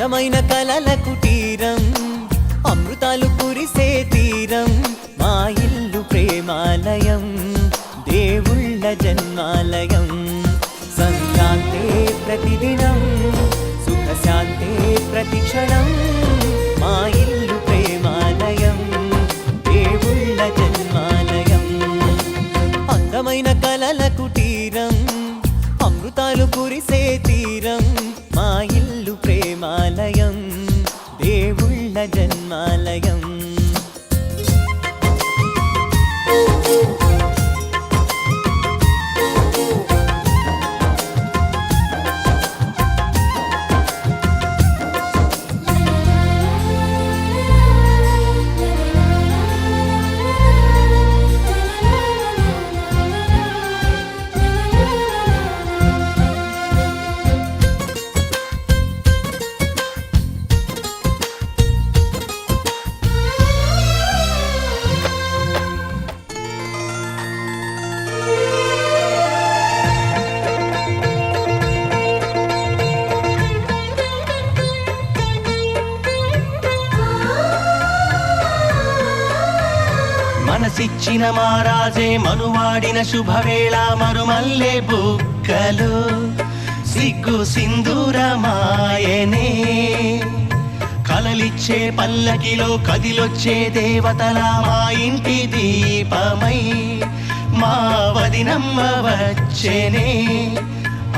అందమైన కలల కుటీరం అమృతాలు కురిసే తీరం మా ఇల్లు ప్రేమాలయం దేవుళ్ళ జన్మాలయం సంక్రాంతే ప్రతిదినం సుఖశాంతే ప్రతిక్షణం మా ఇల్లు ప్రేమాలయం దేవుళ్ళ జన్మాలయం అందమైన కలల కుటీరం అమృతాలు కురిసే తీరం మా ఇల్లు ప్రేమాలయం దేవుళ్ళ జన్మాలయం మనసిచ్చిన మారాజే మనువాడిన శుభవేళ మరుమల్లె బుక్కలు సిగ్గు సింధూరమాయనే కలలిచ్చే పల్లకిలో కదిలొచ్చే దేవతల మా ఇంటి దీపమై మా వదినమ్మ వచ్చేనే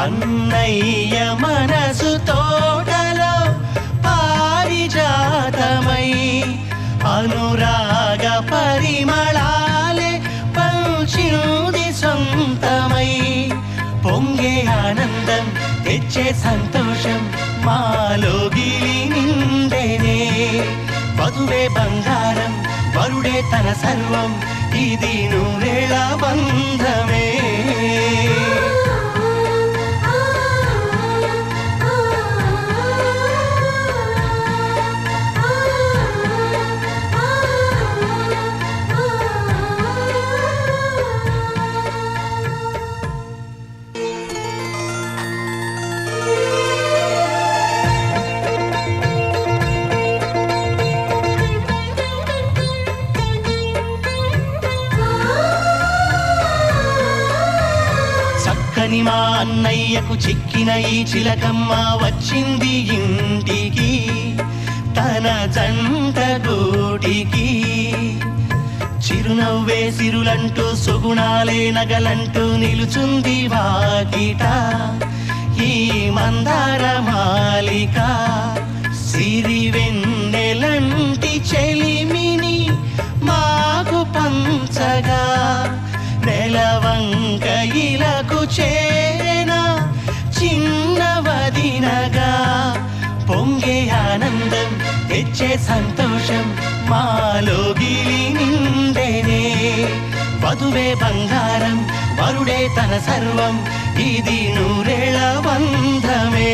అన్నయ్య మనసు తోటలో పారిజాతమై అనురాగ పరిమళాలే పంచింది సొంతమై పొంగే ఆనందం తెచ్చే సంతోషం మాలోగిలి నిండేనే వధువే బంగారం వరుడే తన సర్వం ఇది నూరేళ బంధమే మా అన్నయ్యకు చిక్కిన ఈ చిలకమ్మ వచ్చింది ఇంటికి తన జంట గూటికి చిరునవ్వే సిరులంటూ సుగుణాలే నగలంటూ నిలుచుంది వాకిట ఈ మందార మాలిక సిరి వెన్నెలంటి చెలిమిని మాకు పంచగా నెలవంక ఇలకు చేరేనా చిన్నవదినగా పొంగే ఆనందం తెచ్చే సంతోషం మాలోగిలి నిండేనే వధువే బంగారం వరుడే తన సర్వం ఇది నూరేళ బంధమే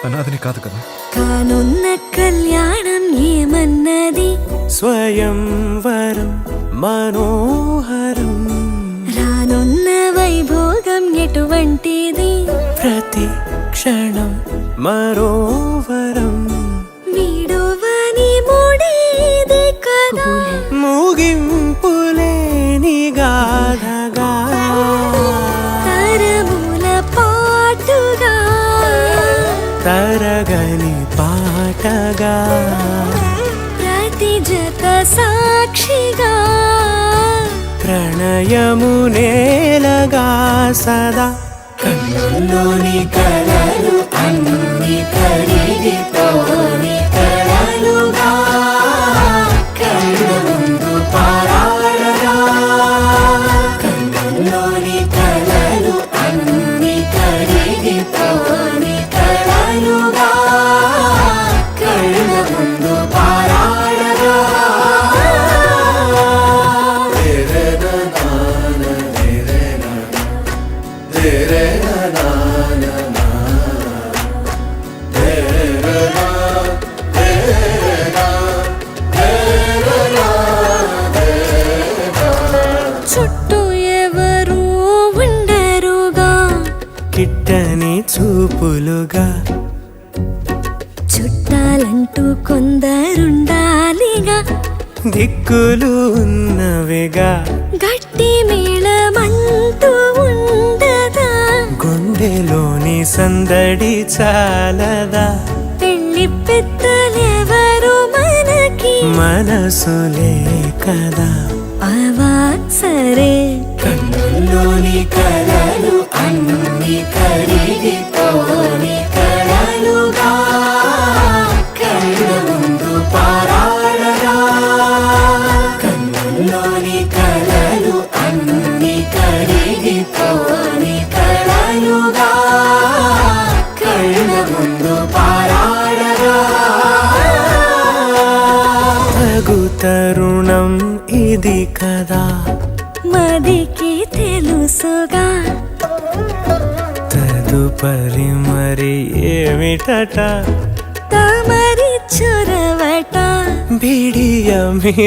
అనాథని కాదు కదా కానున్న కళ్యాణం ఏమన్నది స్వయంవరం మనోహరం రానున్న వైభోగం ఎటువంటిది ప్రతి క్షణం మరోవరం వీడువని మూడేది కదా ముగింపులేని గాథగా తరముల పాటుగా తరగని పాటగా ప్రతి జత సాక్షిగా ప్రణయము నేలగా సదా కన్నుల్లోని కలలు అన్ని కరిగిపోని కలలుగా కళ్ళ ముందు పారాడగా కన్నుల్లోని కలలు అన్ని కరిగిపోని కలలుగా కళ్ళ ముందు పారాడగా దిక్కులు ఉన్నవిగా గట్టి మేళమంటూ ఉండదా గుండెలోని సందడి చాలదా పెళ్లి పెద్దలెవరు మనకి మనసులే కదా అవా సరే కన్నుల్లోని కలలు అన్ని కరిగిపోని కలలుగా కళ్ళ ముందు పారాడరా కన్నుల్లోని కలలు అన్ని కరిగిపోని కలలుగా కళ్ళ ముందు పారాడరా తగు తరుణం ఇది కదా మదికి తెలుసుగా తదుపరి మరి ఏమిటట తమరి చొరవట బిడియమిదేంటి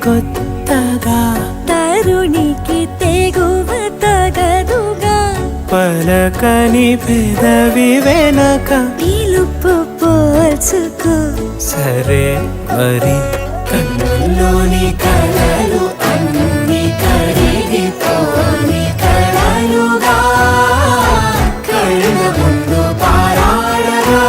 కొత్తగా తరుణికి తెగువ తగదుగా పలకని పెదవి వెనక పిలుపు పోల్చుకో సరే మరి కన్నుల్లోని కలలు అన్ని కరిగిపోని కలలుగా కళ్ళ ముందు పారాడగా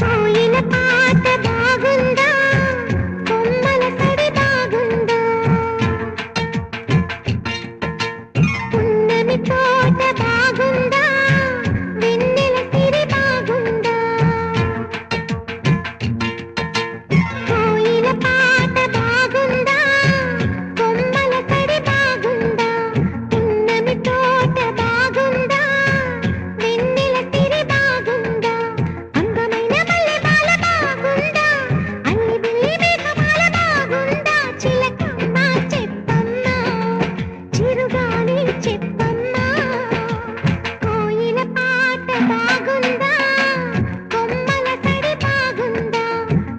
కోయిల పాట బాగుందా కొమ్మల సడి బాగుందా పున్నమి తోట బాగుందా వెన్నెల సిరి బాగుందా కోయిల పాట బాగుందా కొమ్మల సడి బాగుందా పున్నమి తోట బాగుందా వెన్నెల సిరి బాగుందా అందమైన మల్లెమాల బాగుందా అల్లి బిల్లి మేఘమాల బాగుందా చిలకమ్మ చెప్పమ్మ చిరుగాలి చెప్పమ్మ కోయిల పాట బాగుందా కొమ్మల సడి బాగుందా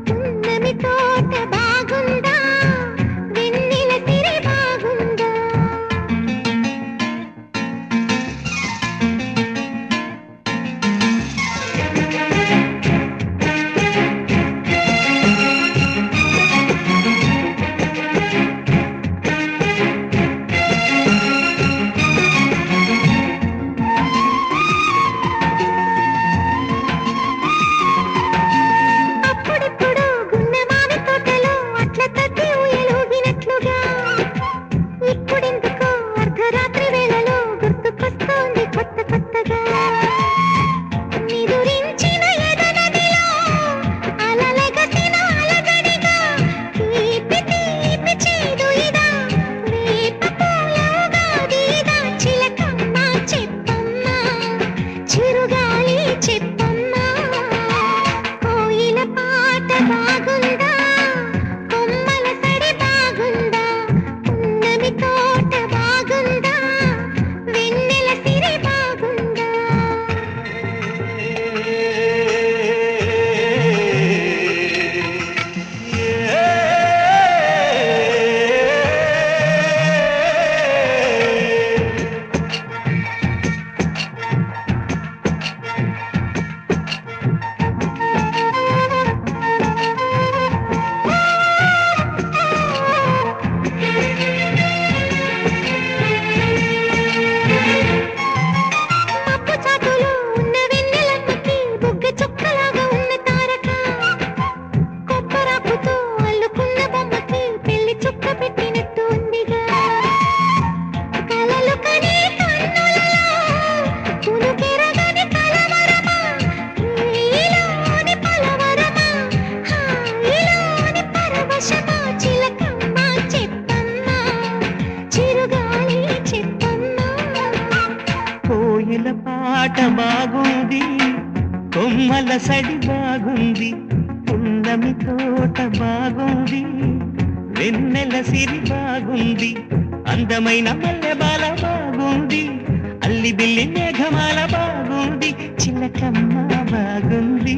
పున్నమి తోట బాగుందా వెన్నెల సిరి బాగుందా అప్పుడెప్పుడు గున్నమావి తోటలో అట్ల తద్ది ఊయలూగినట్లుగా ఇప్పుడెందుకో అర్ధరాత్రి వేళలో గుర్తుకొస్తోంది కొత్త కొత్తగా నిదురించిన ఎదనదిలో అలలెగసిన అలజడిగా తీపి తీపి చేదు ఇదా వేప పూలగా దీదా చిలకమ్మ చెప్పమ్మ చిరుగాలి చెప్పమ్మ కోయిల పాట బాగుందా కొమ్మల సడి బాగుందా పున్నమి తోట బాగుందా వెన్నెల సిరి బాగుందా మబ్బు చాటులో ఉన్న వెన్నెలమ్మకి బుగ్గ చుక్కలాగా ఉన్న తారక కొబ్బరాకుతో అల్లుకున్న బొమ్మకి పెళ్లి చుక్క పెట్టినట్టు ఉందిగా కలలు కనే కన్నులలో కునుకెరగని కలవరమా ఈలోని పలవరమా హాయిలోని పరవశమా చిలకమ్మ చెప్పమ్మ చిరుగాలి చెప్పమ్మ కోయిల పాట బాగుంది కొమ్మల సడి బాగుంది పున్నమి తోట బాగుంది వెన్నెల సిరి బాగుంది అందమైన మల్లె బాల బాగుంది బాగుంది, అల్లి బిల్లి మేఘమాల బాగుంది, చిలకమ్మ బాగుంది,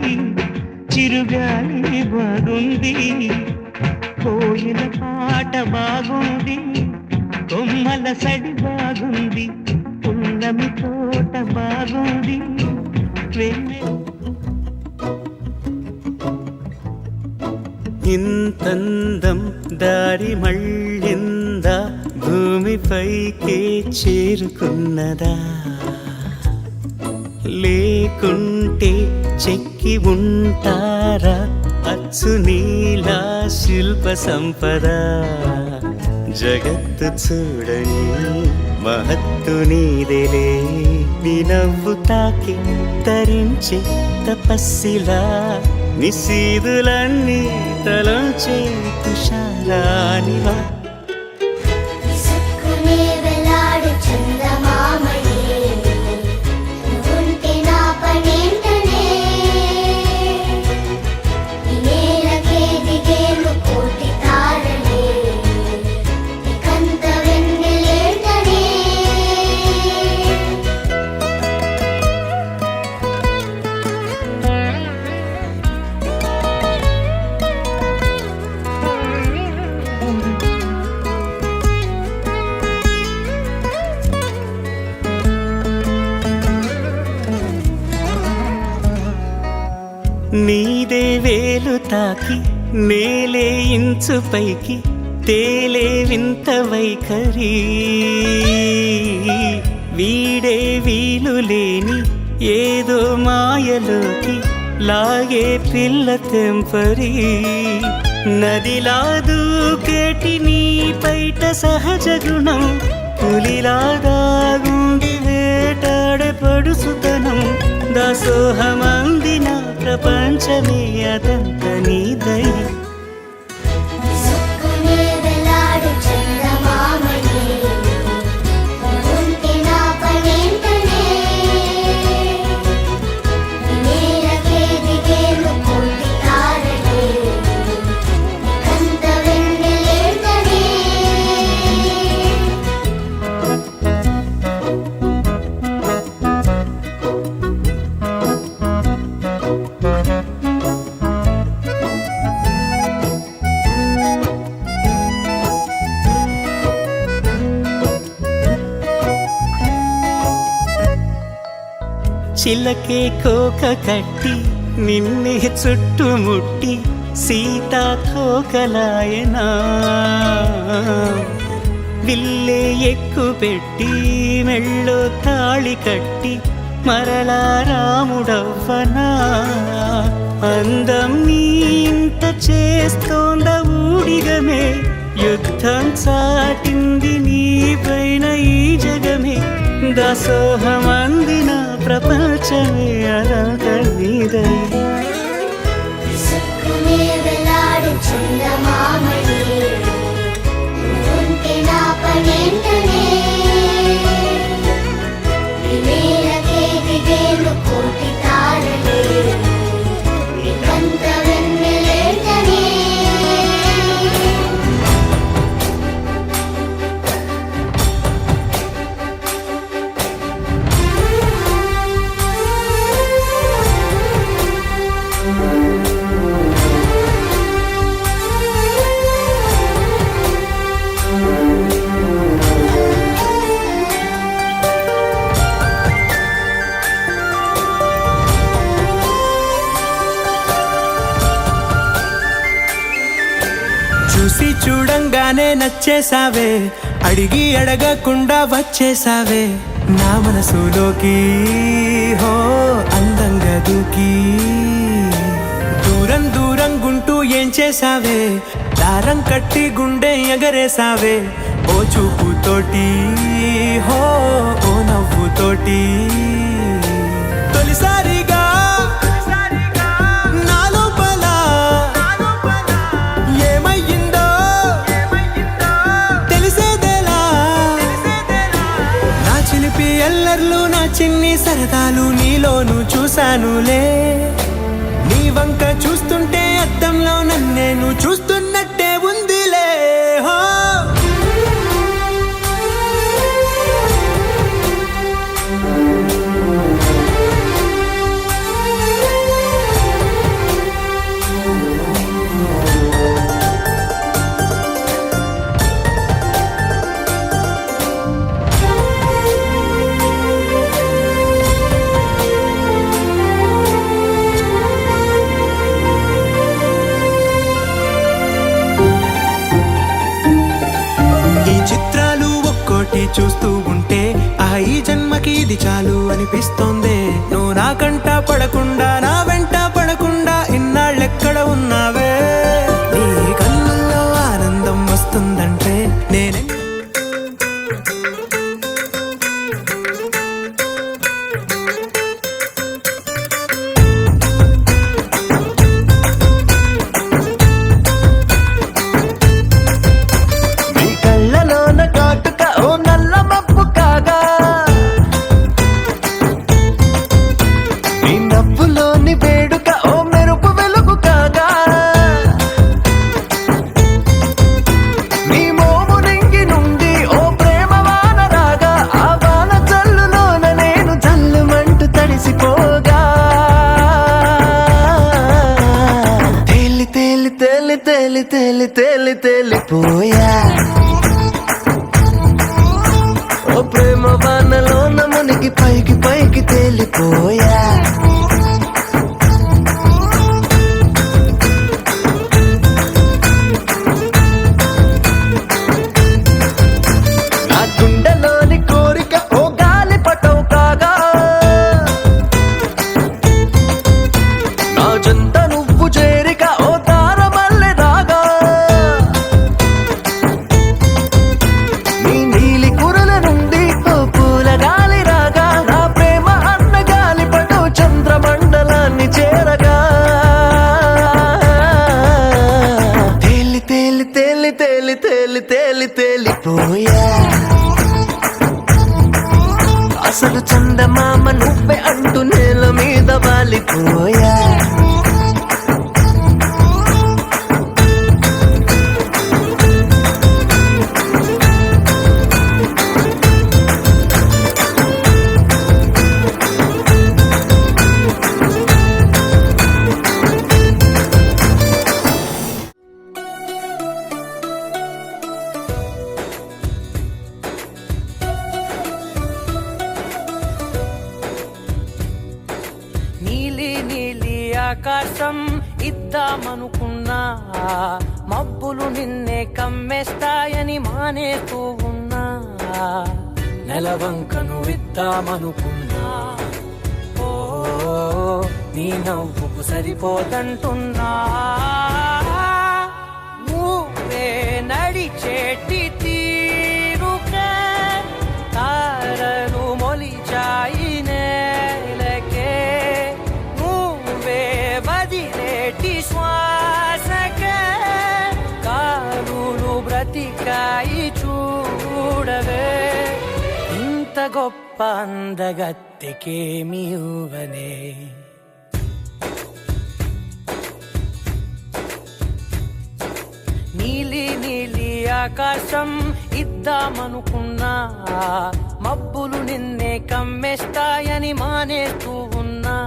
చిరుగాలి బాగుంది, కోయిల పాట బాగుంది, కొమ్మల సడి బాగుంది, పున్నమి తోట బాగుంది, ఇంతందం దారి మళ్ళిందా, భూమిపైకే చేరుకున్నదా, లేకుంటే చెక్కి ఉంటారా అచ్చు నీలా శిల్ప సంపద, జగత్తు చూడని మహత్తు నీదేలే, నీ నవ్వు తాకి తరించే తపస్సిలా, నిశీదులన్నీ తలంచే తుషారానివా. నీదే వేలు తాకి నేలే ఇంచు పైకి తేలే వింత వైఖరి, వీడే వీలు లేని ఏదో మాయలోకి లాగే పిల్ల తెంపరి, నదిలా దూకేటి నీ పైట సహజ గుణం, పులిలా దాగుండి వేటాడే పడుసుతనం, దాసోహమందిన ప్రపంచమే అదంత నీదై. చిలకే కోక కట్టి నిన్నే చుట్టుముట్టి సీతాకోకలాయనా, విల్లే ఎక్కు పెట్టి మెళ్ళో తాళి కట్టి మరలా రాముడవ్వనా, అందం నీ ఇంత చేస్తోంద ఊడిగమే, యుద్ధం చాటింది నీ పైన ఈ జగమే, దాసోహమందిన ప్రపంచమే అదంత నీదై. చూసి చూడంగానే నచ్చేసావే, అడిగి అడగకుండా వచ్చేసావే నా మనసులోకి, హో అందంగా దూకి, దూరం దూరం గుంటూ ఏం చేసావే, దారం కట్టి గుండె ఎగరేసావే, ఓ చూపుతోటి హో ఓ నవ్వుతోటి, తొలిసారిగా ఎల్లర్లు నా చిన్ని సరదాలు నీలోను చూశానులే, నీ వంక చూస్తుంటే అద్దంలో నన్నేను చూస్తున్నట్టే ఉందిలే. ఇది చాలు అనిపిస్తోందే. నువ్వు నాకంట పడకుండా నా వెంట పడకుండా ఇన్నాళ్ళెక్కడ ఉన్నావే. నీ కళ్ళల్లో ఆనందం వస్తుందంటే నేనే తేలిపోయా. ఓ ప్రేమ వానలో నమునికి పైకి పైకి తేలిపోయా. నా గుండెలోని కోరిక ఓ గాలి పటం కాగా, నా జంట నువ్వు చేరిక ఓ తారమల్లె రాగా. నీ నీలి కురల నుండి ఓ పూల గాలి రాగా, నా ప్రేమ అన్న గాలి పటం చంద్రమండలాన్ని చేరగా. తేలి తేలి తేలి తేలి తేలి తేలి తేలిపోయా. అసలు చందమామ నువ్వే అంటూ నేల మీద వాలిపోయా. నీలి నీలి ఆకాశం ఇద్దామనుకున్నా, మబ్బులు నిన్నే కమ్మేస్తాయని మానేస్తూ ఉన్నా. నెలవంకను ఇద్దామనుకున్నా, ఓ నీ నవ్వుకు సరిపోదంటున్నా. నువ్వే నడిచేటి తీరుకే తారలు మొలిచాయి నేలకే. నువ్వే వదిలేటి శ్వాసకే కారులు బ్రతికాయి చూడవే. ఇంత గొప్ప అందగత్తెకేమి ఇవ్వనే. నీలి నీలి ఆకాశం ఇద్దామనుకున్నా, మబ్బులు నిన్నే కమ్మేస్తాయని మానేస్తూ ఉన్నా.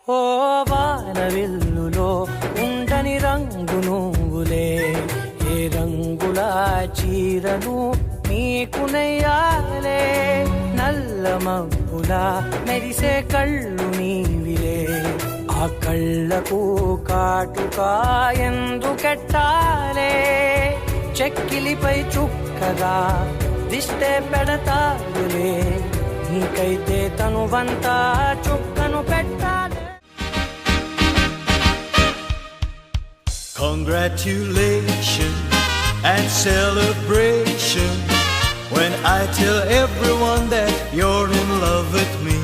ఓ వానవిల్లులో ఉండని రంగు నువ్వులే. ఏ రంగుల చీరను నీకు నెయ్యాలే. నల్ల మబ్బులా మెరిసే కళ్ళు నీవిలే. ఆ కళ్ళకు కాటుకా ఎందుకెట్టాలే. చెక్కిలిపై చుక్కగా దిష్టే పెడతాడులే. నీకైతే తనువంతా చుక్కను పెట్టాలే. Congratulations and celebration when I tell everyone that you're in love with me.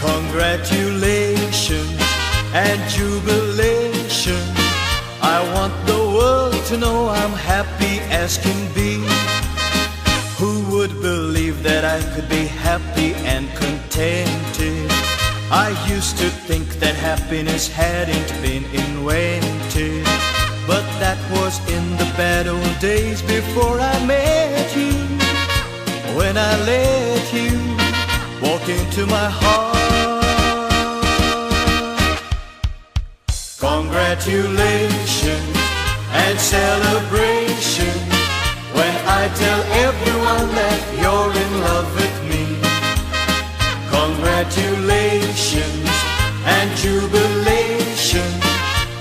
Congratulations and jubilation. I want the world to know I'm happy as can be. Who would believe that I could be happy and contented? I used to think that happiness hadn't been invented, but that was in the bad old days before I met you. When I let you walk into my heart, Congratulations and celebration when I tell everyone that you're in love with me. Congratulations and jubilation.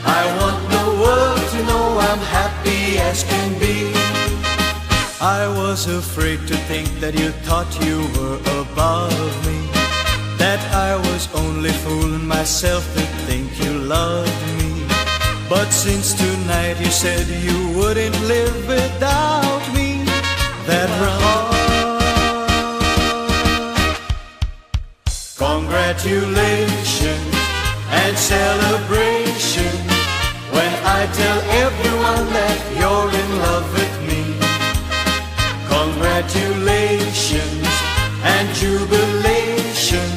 I want the world to know I'm happy as can be. I was afraid to think that you thought you were above me, that I was only fooling myself to think you loved me. But since tonight you said you wouldn't live without me, that congratulations and celebration when I tell everyone that you're in love with me. Congratulations and jubilation.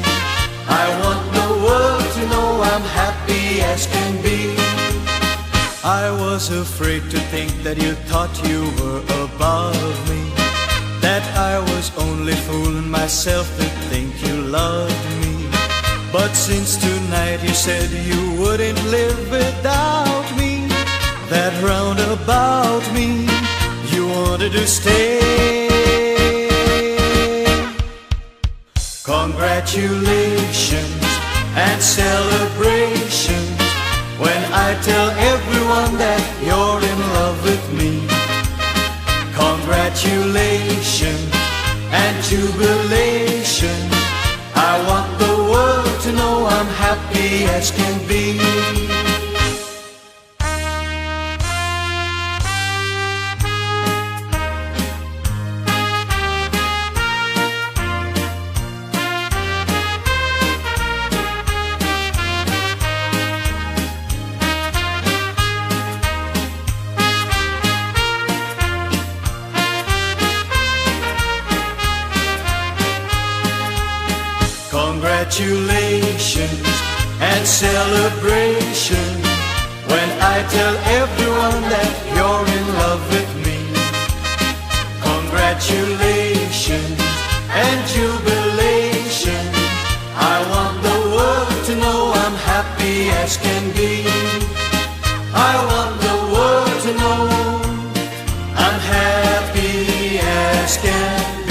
I want the world to know I'm happy as can be. I was afraid to think that you thought you were above me, that I was only fooling myself to think you loved me. But since tonight you said you wouldn't live without me, that round about me you wanted to stay. Congratulations and celebrations when I tell everyone that you're in love with me. Congratulations and jubilation. I want the world to know I'm happy as can be. Congratulations and celebration when I tell everyone that you're in love with me. Congratulations and jubilation. I want the world to know I'm happy as can be. I want the world to know I'm happy as can be.